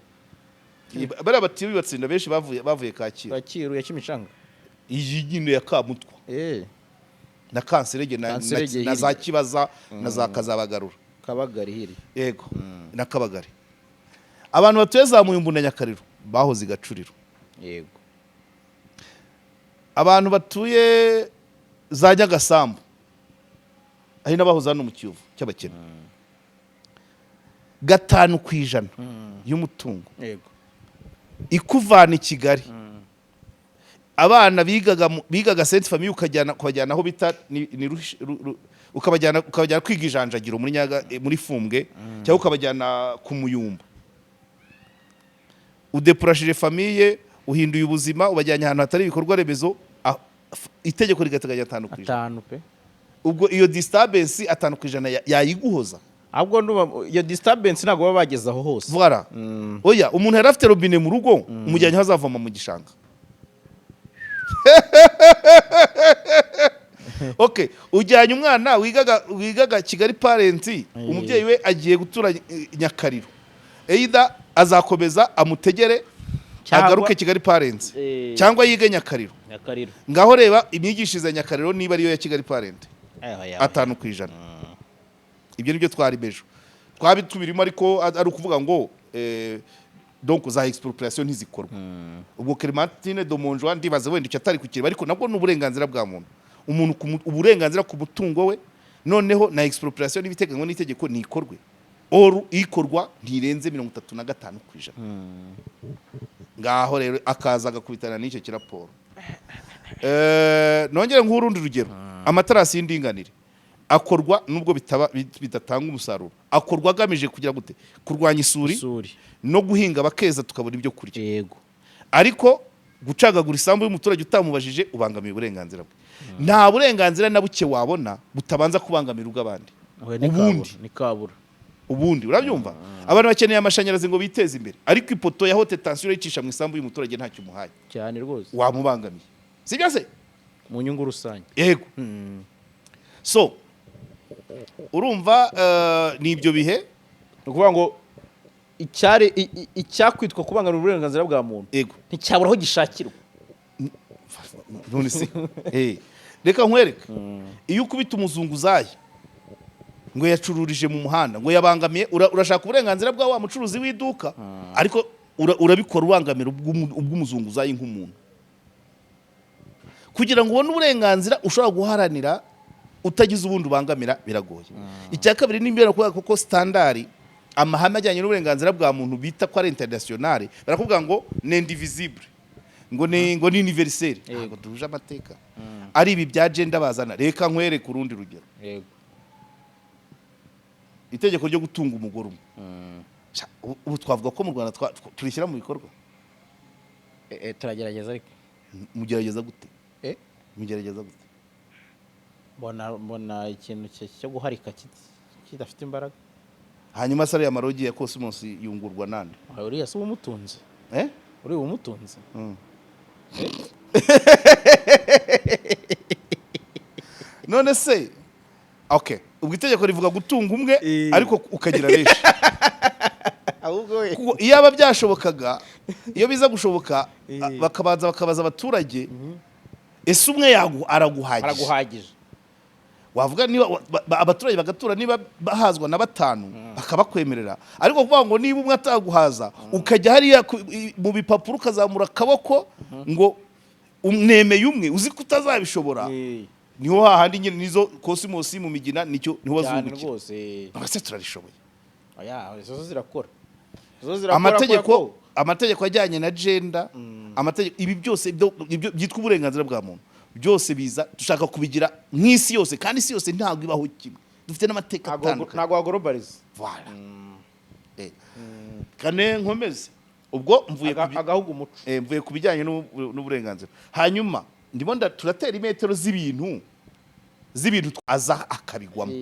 bari batuye Batsinda benshi bavuye Kacyiru ya Kimicanga, iyi nyine ya Kamutwa na Kanserege na za Kibaza na za Kazabagarura, Kabagari hiri, yego na Kabagari. Abantu batuye za Muyumbu na Nyakariro bahoze Gacuriro, yego. Abantu batuye za Nyagasambu aho n'abahoze hano mu Kiyovu cy'abakene 5% y'umutungo, yego, ikuvana i Kigali. Abana bigaga Sainte Famille ukabajyana aho bita ukabajyana kwiga ijanjagiro muri Fumbwe cyangwa ukabajyana ku Muyumba. Udepurashije famille, uhinduye ubuzima, ubajyanye ahantu hatari ibikorwa remezo, itegeko rigateganya 5%. Ubwo iyo disturbance 5% yayiguhoza. Ahubwo iyo disturbance ntago baba bageze aho hose. Voilà. Oya, umuntu yari afite robine mu rugo, umujyanye hazavoma mu gishanga. Okay, ujyanye umwana wigaga Kigali Parents, umubyeyi we agiye gutura Nyakariro. Either azakomeza amutegere agaruke Kigali Parents cyangwa yige Nyakariro. Ngaho reba imyigishirize Nyakariro niba ariyo ya Kigali Parents 5%. Ibyo nibyo twari bejo twabitubirimo, ariko ari ukuvuga ngo donc za expropriation ntizikorwa. Ubwo Clementine Domonjwa ndibaze wenda icyo atari kukireba, ariko nabwo n'uburenganzira bwa muntu, umuntu uburenganzira ku mutungo we, noneho na expropriation n'ibiteganywa n'itegeko nikorwe, or ikorwa ntirenze 35%. Ngaho rero akaza agakubitana n'icyo kiraporo. Nongere nk'urundi rugero, amatarasi y'indinganire akorwa nubwo bidatanga umusaruro, akorwa agamije kugira gute kurwanya isuri no guhinga bakeza tukabona ibyo kurya. Yego. Ariko gucagagura isambu y'umuturage utamubajije ubangamiye uburenganzira bwe. Nta burenganzira na buke wabona butabanza kubangamira ubw'abandi. Ubundi urabyumva, abantu bakeneye amashanyarazi ngo biteze imbere, ariko ipoto ya haute tension yicisha mu isambu y'umuturage ntacyo umuhaye cyane rwose, wamubangamiye, sibyo se? Mu nyungu rusange. Yego. So urumva nibyo bihe ukuvuga ngo icyakwitwa kubangamira uburenganzira bwa muntu nticyabura aho gishakirwa. None se reka nkwereke, iyo ukubita umuzunguzayi ngo yacururije mu muhanda ngo yabangamiye, urashaka uburenganzira bwa wa mucuruzi w'iduka, ariko urabikora ubangamira ubw'umuzunguzayi nk'umuntu. Kugira ngo ubone uburenganzira ushobora guharanira utagize ubundi ubangamira biragoye. Icya kabiri n'imbere kuko standard amahame ajyanye n'uburenganzira bwa muntu bita ko ari international, barakuvuga ngo ni indivisible, ngo ni universel, ngo duje amateka. Ari ibi bya gender bazana, reka nkwere ku rundi rugero. Yego. Itegeko ryo gutunga umugore umwe. Ubu twavuga ko mu Rwanda turishyira mu bikorwa. turagerageza ariko mugerageza gute Eh? mugerageza gute mbona ikintu cyo guharika kidafite imbaraga. hanyuma sare ya marogi ya Cosmos yungurwa nande Uriya si umutunze. Uri umutunze. none se okay ubwo itegeko rivuga gutunga umwe ariko ukagira benshi Ahubwo kuko iyo aba byashobokaga iyo biza gushoboka bakabaza abaturage ese umwe araguhagije wavuga niba abaturage bagatura niba bahazwa na batanu bakabakwemerera ariko kuvuga ngo niba umwe ataguhaza ukajya hariya mu bipapuro ukazamura akaboko ngo umnemeye umwe uzi ko utazabishobora niho hahandi nyine nizo Cosmos mu migina niho wazungukira rwose. abase turarishoboye Zo zirakora. amategeko ajyanye na gender amategeko ibi byose byitwa uburenganzira bwa muntu byose biza dushaka kubigira nk'isi yose kandi isi yose ntabwo ibaho kimwe dufite n'amateka atandukanye ntabwo wa globalize. voilà kane nkomeze ubwo agahugu umuco mvuye ku bijyanye n'uburenganzira hanyuma ndimo turatera imetero z'ibintu aza akabigwamo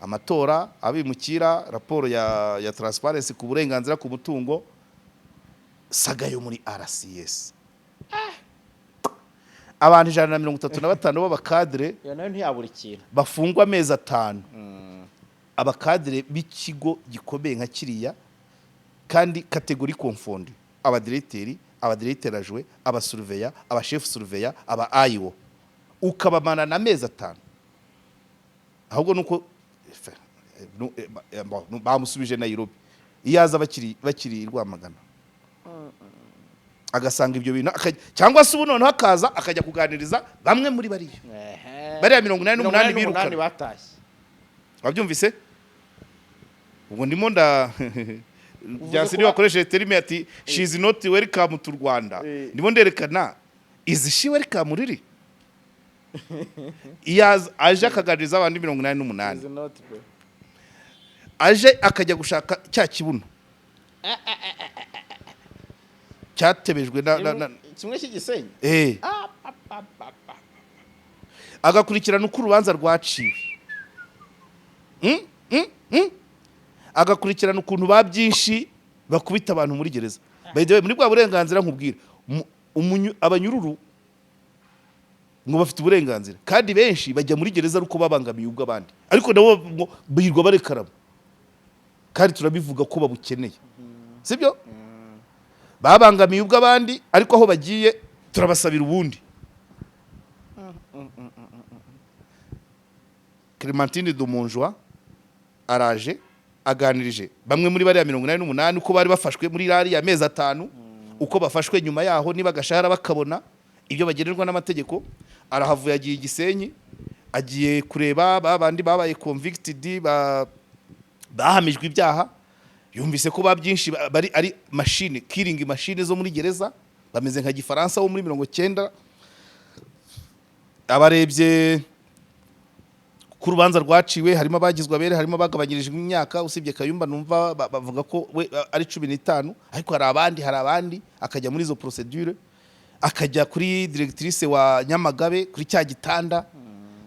amatora abimukira raporo ya transparency ku burenganzira ku mutungo saga yo muri RCS abantu 135 b'abakadre nayo ntiyabura ikintu bafungwa amezi 5 abakadre b'ikigo gikomeye nka kiriya kandi kategori confondi abadirecteur ajwe abasurveya abachef surveya aba AIO ukabamana na mezi 5 ahubwo nuko bamusubije Nairobi iyaza bakiri Rwamagana agasanga ibyo bintu cyangwa se ubu noneho akaza akajya kuganiriza bamwe muri bariya 88 birukana batashye wabyumvise ubwo ndimo byasiri wakoresheje terime ati she is not welcome to Rwanda ndimo nderekana is she welcome riri aje akaganiriza abandi 88 aje akajya gushaka cya kibuno cyatebejwe kimwe cy'igisenyi agakurikirana uko urubanza rwaciwe agakurikirana ukuntu byinshi bakubita abantu muri gereza muri bwa burenganzira nkubwira abanyururu ngo bafite uburenganzira kandi benshi bajya muri gereza uko babangamiye ubw'abandi ariko nabo bahirwa barekaramo kandi turabivuga ko babukeneye sibyo babangamiye ubw'abandi ariko aho bagiye turabasabira ubundi Clementine Dumonjwa araje aganirije bamwe muri bariya 88 uko bari bafashwe muri rari ya mezi 5 uko bafashwe nyuma yaho niba gashahara bakabona ibyo bagenerwa n'amategeko arahavuye agiye Gisenyi agiye kureba babandi babaye convicted bahamijwe ibyaha yumvise ko byinshi bari ari machine killing machine zo muri gereza bameze nka gifaransa wo muri 90 abarebye ku rubanza rwaciwe harimo abagizwe abere harimo bagabanyirijwe imyaka usibye Kayumba numva bavuga ko we ari 15 ariko hari abandi akajya muri izo procedure akajya kuri directrice wa Nyamagabe kuri cya gitanda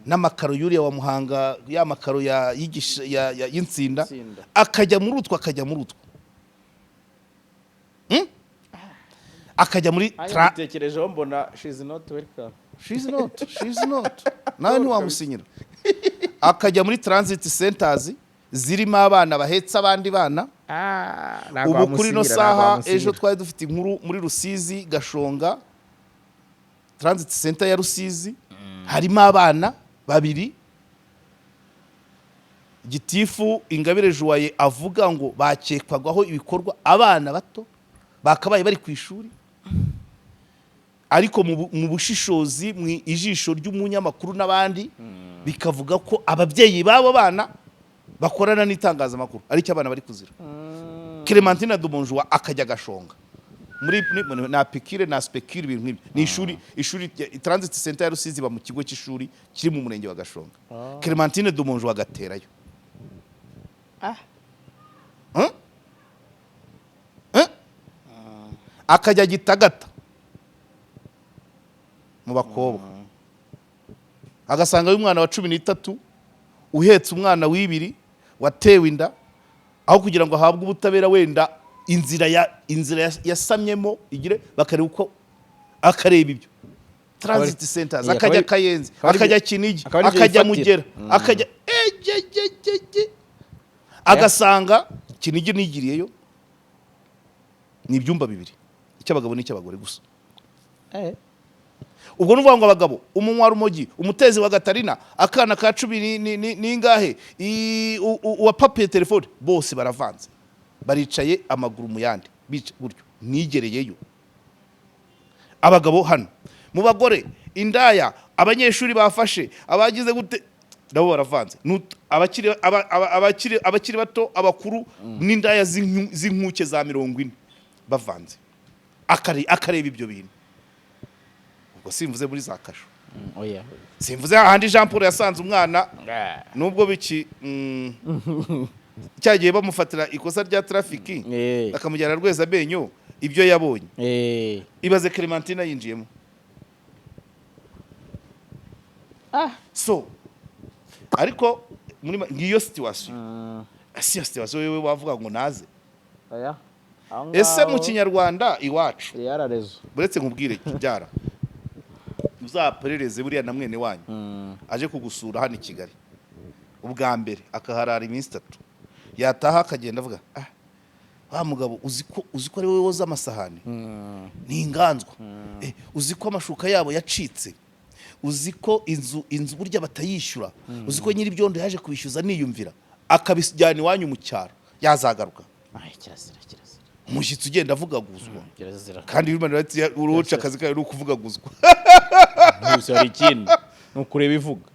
n'amakaro yuriya wa Muhanga ya makaro y'insinda akajya muri utwo akajya muri tekerejeho mbona she's not welcome she's not nawe ntiwamusinyira akajya muri transit centers zirimo abana bahetse abandi bana ubu kuri no saha ejo twari dufite inkuru muri Rusizi Gashonga transit center ya Rusizi harimo abana babiri gitifu Ingabire Joye avuga ngo bakekwagaho ibikorwa abana bato bakabaye bari ku ishuri ariko mu bushishozi mu ijisho ry'umunyamakuru n'abandi bikavuga ko ababyeyi babo bana bakorana n'itangazamakuru ari cyo abana bari kuzira Clementine Dumonjwa akajya Gashonga muri na pikire na spekire ibintu nk'ibi ni ishuri transit center ya Rusizi ba mu kigo cy'ishuri kiri mu murenge wa Gashonga Clementine Dumonjwa agaterayo akajya Gitagata bakobwa agasanga y'umwana wa 13 uhetse umwana w'ibiri watewe inda aho kugira ngo ahabwe ubutabera wenda inzira yasamyemo igire bakareba uko akareba ibyo transit centers akajya Kayenzi akajya Kinigi akajya Mugera akajya agasanga Kinigi nigiriyeyo ni ibyumba bibiri icy'abagabo n'icy'abagore gusa ubwo nuvuga ngo abagabo umunwa rumogi umutezi wa Gatarina akana ka 10 ningahe wa papier telefone bose baravanze baricaye amaguru mu yandi bica buryo nigereyeyo abagabo hano mu bagore indaya abanyeshuri bafashe abagize gute nabo baravanze abakiri bato abakuru n'indaya z'inkuke za 40 bavanze akareba ibyo bintu ubwo simvuze muri za kasho oya simvuze ahandi Jean Paul yasanze umwana nubwo biki cyagiye bamufatira ikosa rya trafiki akamujyana rweza benyo ibyo yabonye ibaze Clementine yinjiyemo so ariko muri ngiyo situation wewe wavuga ngo naze oya ese mu kinyarwanda iwacu yararezo buretse nkubwire kibyara uzaperereze buriya na mwene wanyu aje kugusura hano i Kigali ubwa mbere akaharara iminsi 3 yataha akagenda avuga wa mugabo uziko ari wowe woza amasahani ni inganzwa uziko amashuka yabo yacitse uziko inzu burya batayishyura uziko nyiri byondo yaje kubishyuza niyumvira akabijyana iwanyu mu cyaro yazagaruka kirazira umushyitsi ugenda avugaguzwa kandi uruca akazi kawe ukuvugaguzwa ntuse hari ikindi nukureba ivuga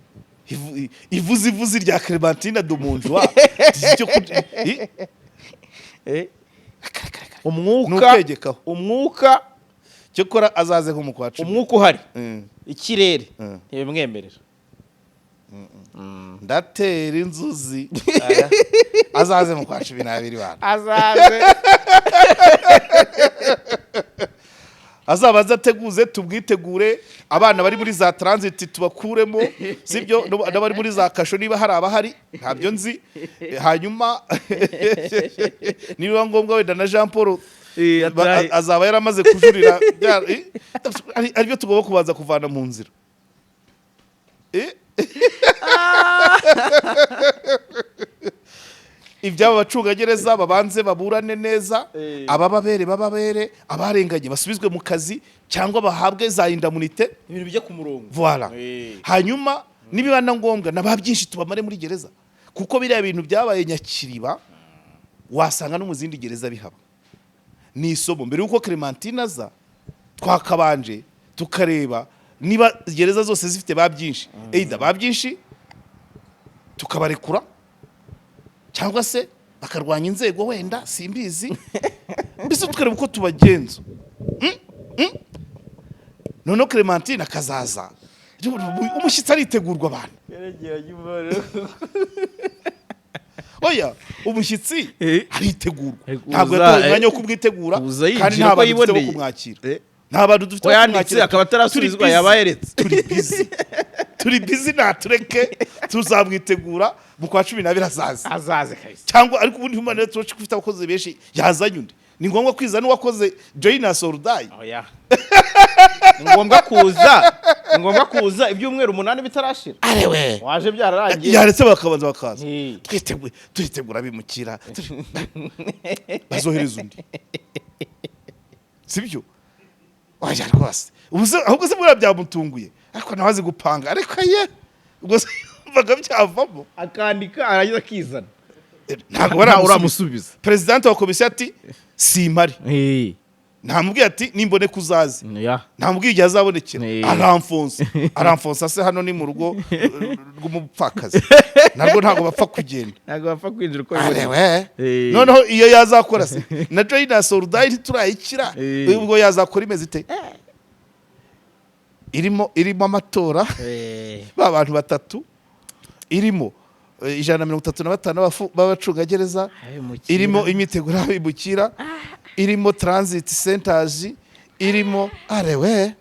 ivuzi rya Clementine Domonjwa umwuka cyokora azaze nko mu kwacu umwuka uhari ikirere ntibimwemerera ndatera inzuzi azaze mu kwacu 22 bana azabaza ateguze tubwitegure abana bari muri za transit tubakuremo sibyo n'abari muri za kasho niba hari abahari ntabyo nzi hanyuma niba ngombwa wenda na Jean Paul azaba yaramaze kujurira aribyo tugomba kubanza kuvana mu nzira ibyaba bacungagereza babanze baburane neza bababere abarenganye basubizwe mu kazi cyangwa bahabwe za indamunite ibintu bijye ku murongo voilà hanyuma nibibana ngombwa nababyinshi tubamare muri gereza kuko biriya bintu byabaye Nyakiriba wasanga no mu zindi gereza bihaba ni isomo mbere yuko Clementine aza twakabanje tukareba niba gereza zose zifite babyinshi babyinshi tukabarekura cyangwa se bakarwanya inzego wenda simbizi mbese tukareba uko tubagenza none Clementine akazaza umushyitsi aritegurwa abantu oya umushyitsi aritegurwa ntabwo yatoye umwanya wo kubwitegura kandi nta bantu dufite bo kumwakira nta bantu dufite bo kumwakira akaba atarasubizwa yabayeretse turi busy natureke tuzamwitegura mu kwa 12 azaze kabisa cyangwa ariko ubundi humane turoche kufite abakozi benshi yazanye undi ni ngombwa kwiza n'uwakoze Joina Sorudai oya ni ngombwa kuza ibyumweru 8 bitarashira arewe waje byararangiye yaretse bakabanza bakaza turitegura bimukira bazohereza undi sibyo waje rwose ahubwo se muri byamutunguye ariko nabaze gupanga ariko ubwo mvaga byavamo akandika aragize akizana ntabwo uramusubiza president wa komisiyo ati simpari ntamubwiye ati nimbone kuzazi ntamubwiye igihe azabonekera aramfonsa se hano ni mu rugo rw'umupfakazi ntabwo bapfa kugenda ntabwo bapfa kwinjira uko noneho iyo yazakora se na Joina Sorudai ntiturayikira ubwo yazakora imeze ite irimo amatora b'abantu batatu irimo 135 b'abacungagereza irimo imyiteguro y'abimukira irimo transit centers irimo arewe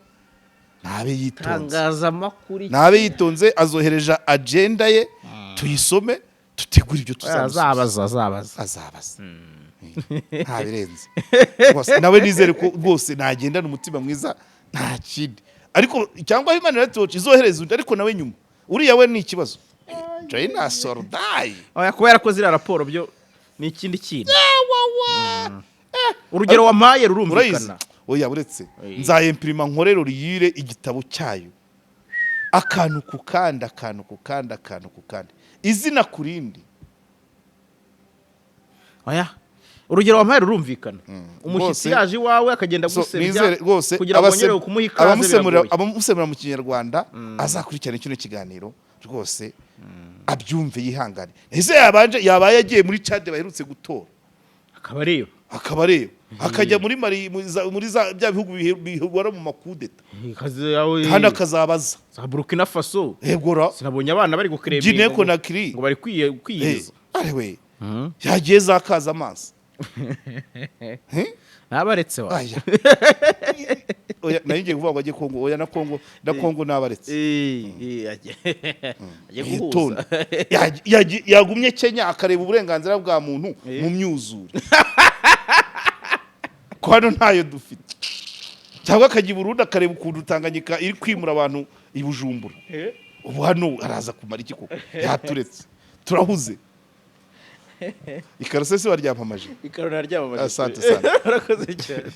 nabe yitonze tangazamakuru nabe yitonze azohereje agenda ye tuyisome tutegura ibyo tuzamusubiza azabaza nta birenze rwose nawe nizere ko rwose nagendana umutima mwiza nta kindi ariko cyangwa Human Rights Watch izohereza undi ariko nawe nyuma uriya we ni ikibazo Joyina Sordai oya kubera ko zira raporo byo ni ikindi kintu urugero wampaye rurumvikana oya buretse nzayimprima nkorero riyire igitabo cyayo akantu kukanda izina kurindi oya urugero wampaye rurumvikana umushyitsi yaje iwawe akagenda gusebya kugira ngo nyere kumuha ikaze abamusemura mu kinyarwanda azakurikirana kino kiganiro rwose abyumve yihangane ese yabaye yagiye muri Chad baherutse gutora akaba reba akajya muri bya bihugu bihugora mu makudeta kandi akazabaza za Burkina Faso egora sinabonye abana bari gukreba Guinea Conakry ngo bari kwiyeza ariwe yagiye zakaza amaso nabaretse wa oya nayigiye kuvuga ngo ajye Kongo oya na Kongo nabaretse ajye guhuza yagumye Kenya akareba uburenganzira bwa muntu mu myuzure ko hano ntayo dufite cyangwa akajya i Burundi akareba ukuntu Tanganyika iri kwimura abantu i Bujumbura ubu hano araza kumara iki koko yaturetse turahuze ikarusesi waryamamaje ikarona ryamamaje asante sana urakoze cyane